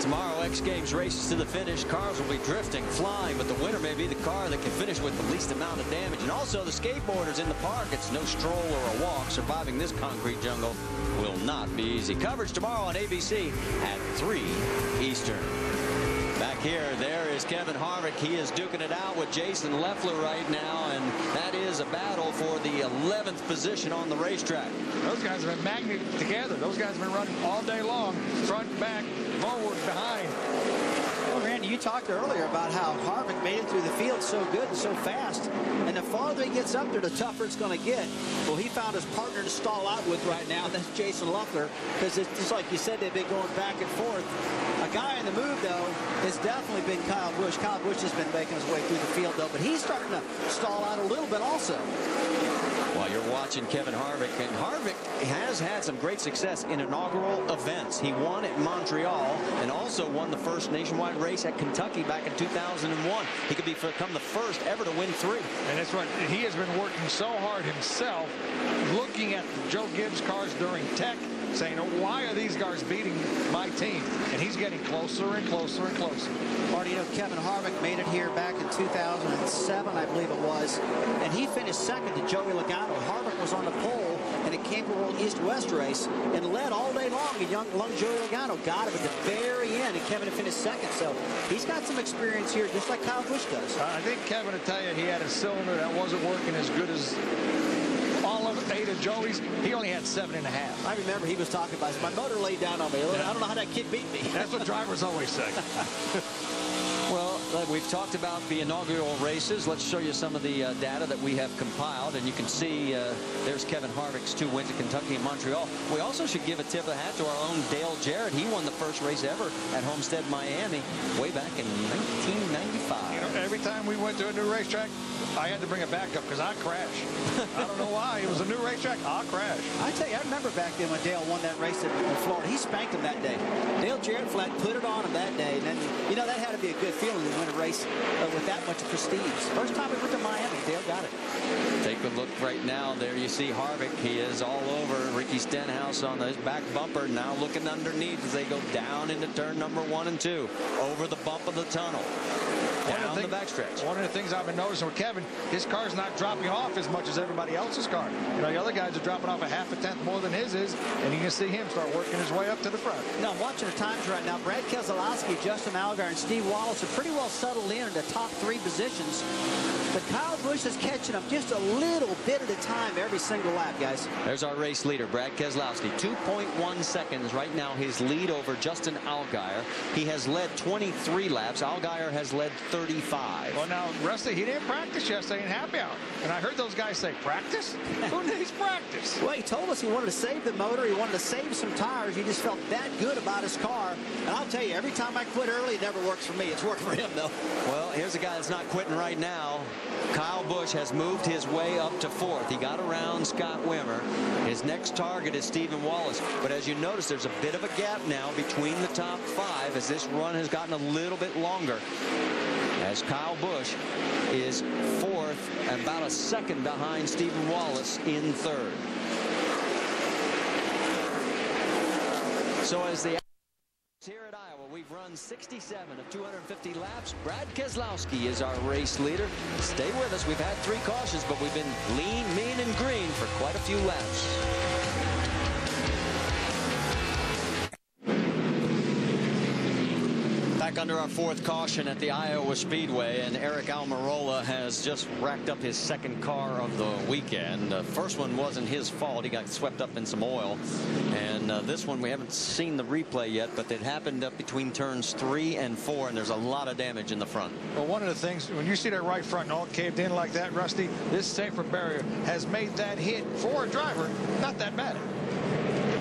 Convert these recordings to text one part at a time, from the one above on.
Tomorrow, X Games races to the finish. Cars will be drifting, flying, but the winner may be the car that can finish with the least amount of damage. And also the skateboarders in the park. It's no stroll or a walk. Surviving this concrete jungle will not be easy. Coverage tomorrow on ABC at 3 Eastern. Back here, there is Kevin Harvick. He is duking it out with Jason Leffler right now, and that is a battle for the 11th position on the racetrack. Those guys have been magneted together. Those guys have been running all day long, front, back, forward, behind. Well, Randy, you talked earlier about how Harvick made it through the field so good and so fast, and the farther he gets up there, the tougher it's going to get. Well, he found his partner to stall out with right now. That's Jason Leffler, because it's just like you said, they've been going back and forth. A guy in the move, though, has definitely been Kyle Busch. Kyle Busch has been making his way through the field, though, but he's starting to stall out a little bit also. While you're watching Kevin Harvick, and Harvick has had some great success in inaugural events. He won at Montreal and also won the first nationwide race at Kentucky back in 2001. He could become the first ever to win 3. And that's right. He has been working so hard himself, looking at Joe Gibbs cars during tech, saying, why are these cars beating my team? And he's getting closer and closer and closer. Marty, you know, Kevin Harvick made it here back in 2007, I believe it was, and he finished second to Joey Logano. Harvick was on the pole in a Campbell World East-West race and led all day long. And young Joey Logano got him at the very end, and Kevin finished second. So he's got some experience here, just like Kyle Busch does. I think Kevin will tell you he had a cylinder that wasn't working as good as all of 8 of Joey's. He only had 7.5. I remember he was talking about it. My motor laid down on me. I don't know how that kid beat me. That's what drivers always say. Well, we've talked about the inaugural races. Let's show you some of the data that we have compiled. And you can see there's Kevin Harvick's 2 wins at Kentucky and Montreal. We also should give a tip of the hat to our own Dale Jarrett. He won the first race ever at Homestead, Miami, way back in 1995. You know, every time we went to a new racetrack, I had to bring a backup because I crashed. I don't know why. It was a new racetrack. I'll crash. I tell you, I remember back then when Dale won that race in Florida. He spanked him that day. Dale Jarrett flat put it on him that day. And then, you know, that had to be a good feeling to win a race with that much prestige. First time we went to Miami, Dale got it. Take a look right now. There you see Harvick. He is all over Ricky Stenhouse on his back bumper. Now looking underneath as they go down into turn number 1 and 2. Over the bump of the tunnel. Down the backstretch. One of the things I've been noticing with Kevin, his car's not dropping off as much as everybody else's car. You know, the other guys are dropping off a half a tenth more than his is, and you can see him start working his way up to the front. Now, I'm watching the times right now. Brad Keselowski, Justin Allgaier, and Steve Wallace are pretty well settled in the top 3 positions. But Kyle Busch is catching up just a little bit at a time every single lap, guys. There's our race leader, Brad Keselowski. 2.1 seconds right now, his lead over Justin Allgaier. He has led 23 laps. Allgaier has led 35. Well, now, Rusty, he didn't practice yesterday in happy hour. And I heard those guys say, practice? Who needs practice? Well, he told us he wanted to save the motor. He wanted to save some tires. He just felt that good about his car. And I'll tell you, every time I quit early, it never works for me. It's worked for him, though. Well, here's a guy that's not quitting right now. Kyle Busch has moved his way up to 4th. He got around Scott Wimmer. His next target is Stephen Wallace. But as you notice, there's a bit of a gap now between the top 5 as this run has gotten a little bit longer. As Kyle Busch is 4th, about a second behind Stephen Wallace in 3rd. So as the here at Iowa, we've run 67 of 250 laps. Brad Keselowski is our race leader. Stay with us. We've had 3 cautions, but we've been lean, mean, and green for quite a few laps. Back under our 4th caution at the Iowa Speedway, and Eric Almirola has just racked up his 2nd car of the weekend. The first one wasn't his fault. He got swept up in some oil. And this one, we haven't seen the replay yet, but it happened up between turns 3 and 4, and there's a lot of damage in the front. Well, one of the things, when you see that right front all caved in like that, Rusty, this safer barrier has made that hit for a driver not that bad.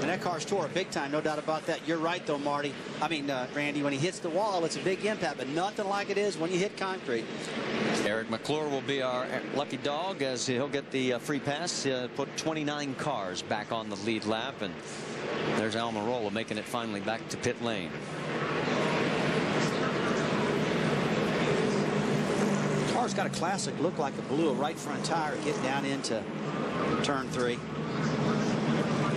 And that car's tore big time, no doubt about that. You're right, though, Marty. I mean, Randy, when he hits the wall, it's a big impact, but nothing like it is when you hit concrete. Eric McClure will be our lucky dog as he'll get the free pass. Put 29 cars back on the lead lap, and there's Almirola making it finally back to pit lane. Car's got a classic look like it blew a right front tire getting down into turn 3.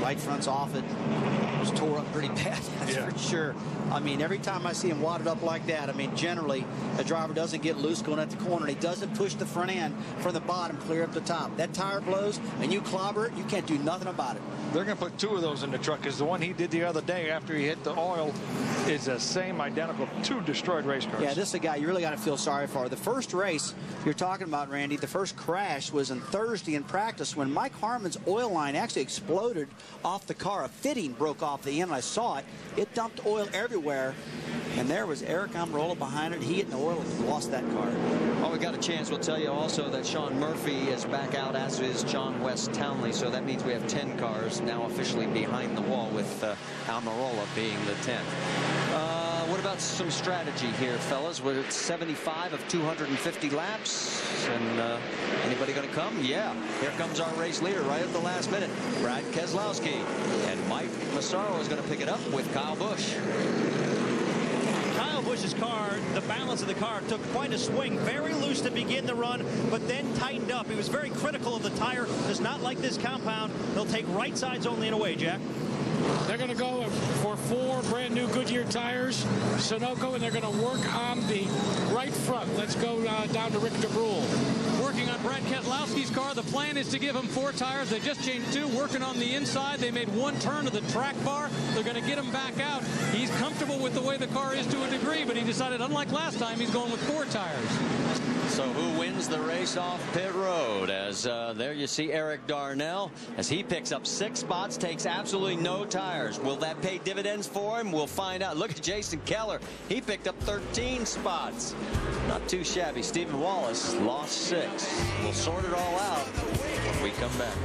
Right front's off it. It was tore up pretty bad, that's for sure. I mean, every time I see him wadded up like that, I mean, generally, a driver doesn't get loose going at the corner. He doesn't push the front end from the bottom clear up the top. That tire blows, and you clobber it, you can't do nothing about it. They're going to put 2 of those in the truck, because the one he did the other day after he hit the oil is the same identical 2 destroyed race cars. Yeah, this is a guy you really got to feel sorry for. The first race you're talking about, Randy, the first crash was on Thursday in practice when Mike Harmon's oil line actually exploded off the car. A fitting broke off the end. I saw it. It dumped oil everywhere. And there was Eric Almirola behind it. He hit the oil and lost that car. Well, we got a chance. We'll tell you also that Sean Murphy is back out, as is John West Townley. So that means we have 10 cars now officially behind the wall, with Almirola being the 10th. What about some strategy here, fellas? We're at 75 of 250 laps. And anybody going to come? Yeah. Here comes our race leader right at the last minute, Brad Keselowski. And Mike Massaro is going to pick it up with Kyle Busch. Kyle Busch's car, the balance of the car took quite a swing. Very loose to begin the run, but then tightened up. He was very critical of the tire. Does not like this compound. They'll take right sides only and away, Jack. They're going to go for 4 brand new Goodyear tires, Sunoco, and they're going to work on the right front. Let's go down to Rick DeBrule. Working on Brad Keselowski's car. The plan is to give him 4 tires. They just changed 2, working on the inside. They made 1 turn to the track bar. They're going to get him back out. He's comfortable with the way the car is to a degree, but he decided, unlike last time, he's going with 4 tires. So who wins the race off pit road? As there you see Eric Darnell as he picks up 6 spots, takes absolutely no tires. Will that pay dividends for him? We'll find out. Look at Jason Keller. He picked up 13 spots. Not too shabby. Stephen Wallace lost 6. We'll sort it all out when we come back.